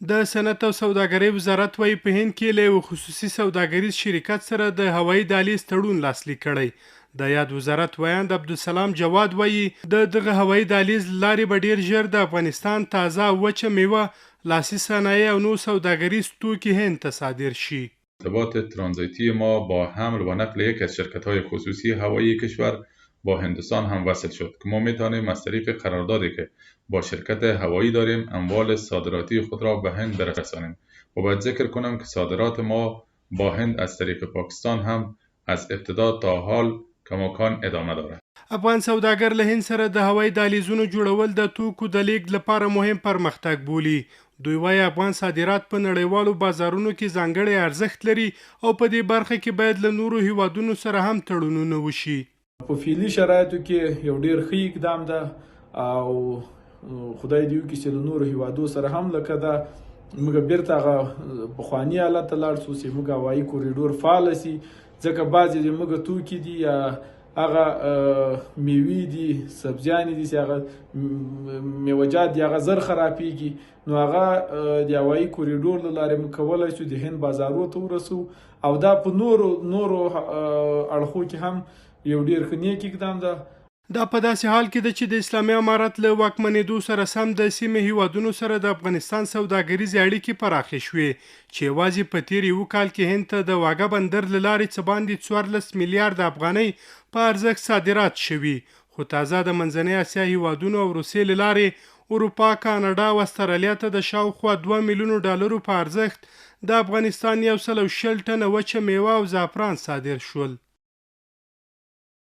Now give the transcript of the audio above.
د صنعت او سوداګرۍ وزارت وايي په هند کې له یو خصوصي سوداګریز شرکت سره د هوایي دهلیز تړون لاسلیک کړی. د یاد وزارت ویاند عبدالسلام جواد وايي د دغه هوایي دهلیز لارې به ډیر ژر د افغانستان تازه وچه میوه، لاسي صنایع او نور سوداګریز توکي هند ته صادر شي. ارتباط ترانزیتی ما با حمل و نقل یک از شرکت‌های خصوصی هوایی کشور با هندوستان هم وصل شد که ما می‌توانیم از طریق قراردادی که با شرکت هوایی داریم اموال صادراتی خود را به هند برسانیم. و باید ذکر کنم که صادرات ما با هند از طریق پاکستان هم از ابتدا تا حال کماکان ادامه دارد. افغان سوداګر له هند سره د هوایي دهلیزونو جوړول د توکو د لیږد لپاره مهم پرمختګ بولي. دوی وايي افغان صادرات په نړیوالو بازارونو کې ځانګړی ارزښت لري او په دې برخه کې باید له نورو هیوادونو سره هم تړونونه وشي. په فعلي شرایطو کې یو ډیر ښه اقدام ده او خدای دې وکړي چې له نورو هیوادو سره هم لکه دا موږ بیرته هغه پخواني حالت ته لاړ شو چې موږ هوایي کوریډور فعال شي، ځکه بعضې د موږ توکي دي یا هغه میوې دي، سبزیانې دي چې هغه میوجات دي هغه زر خرابېږي، نو هغه د هوایي کوریډور له لارې موږ کولی شو د هند بازارو ته ورسو او دا په نورو اړخو کې هم یو ډیر ښه نیک اقدام ده. دا په داسې حال کې ده چې د اسلامي امارت له واکمنېدو سره سم د سیمې هیوادونو سره د افغانستان سوداګریزې اړیکې پراخې شوې چې یوازې په تیر یو کال کې هند ته د واګه بندر له لارې څه باندې 14 میلیارد افغانۍ په ارزښت صادرات شوي، خو تازه د منځنۍ اسیا هیوادونو او روسیې له لارې اروپا، کاناډا او استرالیا ته د شاوخوا 2 میلیونو ډالرو په ارزښت د افغانستان 120 ټنه وچه میوه او زعفران صادر شول.